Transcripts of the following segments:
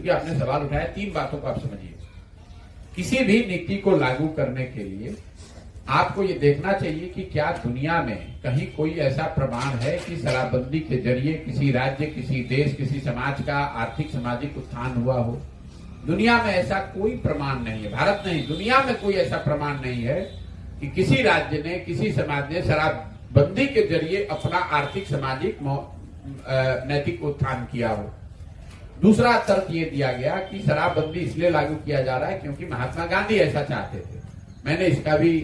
क्योंकि आपने सवाल उठाया, 3 बातों को आप समझिए। किसी भी नीति को लागू करने के लिए आपको ये देखना चाहिए कि क्या दुनिया में कहीं कोई ऐसा प्रमाण है कि शराबबंदी के जरिए किसी राज्य, किसी देश, किसी समाज का आर्थिक सामाजिक उत्थान हुआ हो। दुनिया में ऐसा कोई प्रमाण नहीं है, भारत नहीं, दुनिया में कोई ऐसा प्रमाण नहीं है कि किसी राज्य ने, किसी समाज ने शराबबंदी के जरिए अपना आर्थिक सामाजिक नैतिक उत्थान किया हो। दूसरा तर्क ये दिया गया कि शराबबंदी इसलिए लागू किया जा रहा है क्योंकि महात्मा गांधी ऐसा चाहते थे। मैंने इसका भी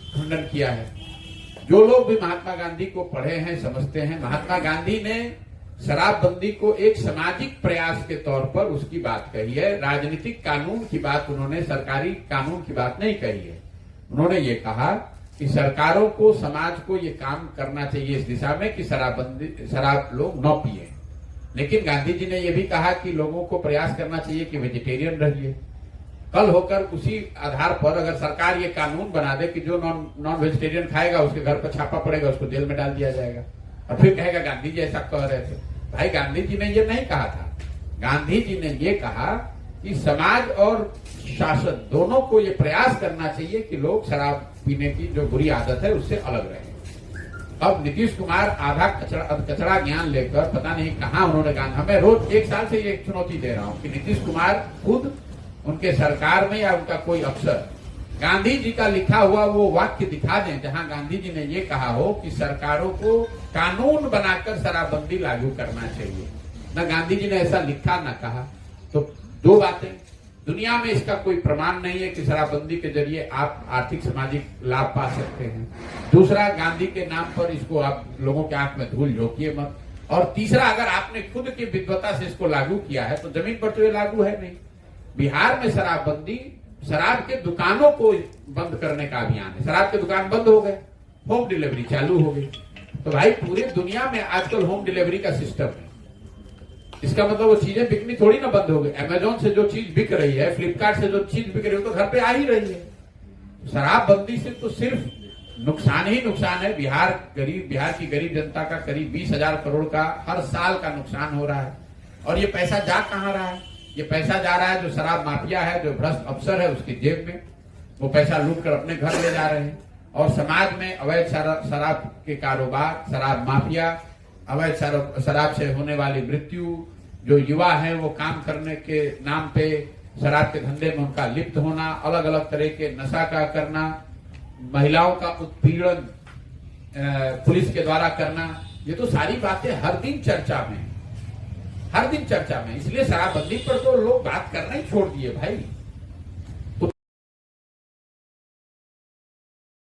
खंडन किया है। जो लोग भी महात्मा गांधी को पढ़े हैं, समझते हैं, महात्मा गांधी ने शराबबंदी को एक सामाजिक प्रयास के तौर पर उसकी बात कही है। राजनीतिक कानून की बात उन्होंने, सरकारी कानून की बात नहीं कही है। उन्होंने ये कहा कि सरकारों को, समाज को ये काम करना चाहिए इस दिशा में कि शराब लोग न पिए। लेकिन गांधी जी ने यह भी कहा कि लोगों को प्रयास करना चाहिए कि वेजिटेरियन रहिए। कल होकर उसी आधार पर अगर सरकार ये कानून बना दे कि जो नॉन वेजिटेरियन खाएगा उसके घर पर छापा पड़ेगा, उसको जेल में डाल दिया जाएगा, और फिर कहेगा गांधी जी ऐसा कह रहे थे। भाई, गांधी जी ने ये नहीं कहा था। गांधी जी ने ये कहा कि समाज और शासन दोनों को ये प्रयास करना चाहिए कि लोग शराब पीने की जो बुरी आदत है उससे अलग रहे। अब नीतीश कुमार आधा कचरा ज्ञान लेकर पता नहीं कहां उन्होंने कहा। हमें रोज 1 साल से ये चुनौती दे रहा हूं कि नीतीश कुमार खुद, उनके सरकार में या उनका कोई अफसर गांधी जी का लिखा हुआ वो वाक्य दिखा दें जहां गांधी जी ने ये कहा हो कि सरकारों को कानून बनाकर शराबबंदी लागू करना चाहिए। न गांधी जी ने ऐसा लिखा न कहा। तो 2 बातें, दुनिया में इसका कोई प्रमाण नहीं है कि शराबबंदी के जरिए आप आर्थिक सामाजिक लाभ पा सकते हैं। दूसरा, गांधी के नाम पर इसको आप लोगों के आंख में धूल झोंकिए मत। और तीसरा, अगर आपने खुद की विद्वता से इसको लागू किया है तो जमीन पर तो ये लागू है नहीं। बिहार में शराबबंदी, शराब के दुकानों को बंद करने का अभियान है। शराब के दुकान बंद हो गए, होम डिलीवरी चालू हो गई। तो भाई, पूरी दुनिया में आजकल होम डिलीवरी का सिस्टम है। इसका मतलब वो चीजें बिकनी थोड़ी ना बंद हो गई। अमेजोन से जो चीज बिक रही है, फ्लिपकार्ट से जो चीज बिक रही है, तो घर पे आ ही रही है। शराबबंदी से तो सिर्फ नुकसान ही नुकसान है। बिहार की गरीब जनता का करीब 20,000 करोड़ का हर साल का नुकसान हो रहा है। और ये पैसा जा कहां रहा है? ये पैसा जा रहा है जो शराब माफिया है, जो भ्रष्ट अफसर है, उसकी जेब में। वो पैसा लूट कर अपने घर ले जा रहे हैं। और समाज में अवैध शराब के कारोबार, शराब माफिया, अवैध शराब से होने वाली मृत्यु, जो युवा है वो काम करने के नाम पे शराब के धंधे में उनका लिप्त होना, अलग अलग तरह के नशा का करना, महिलाओं का उत्पीड़न पुलिस के द्वारा करना, ये तो सारी बातें हर दिन चर्चा में। इसलिए शराबबंदी पर तो लोग बात करना ही छोड़ दिए भाई।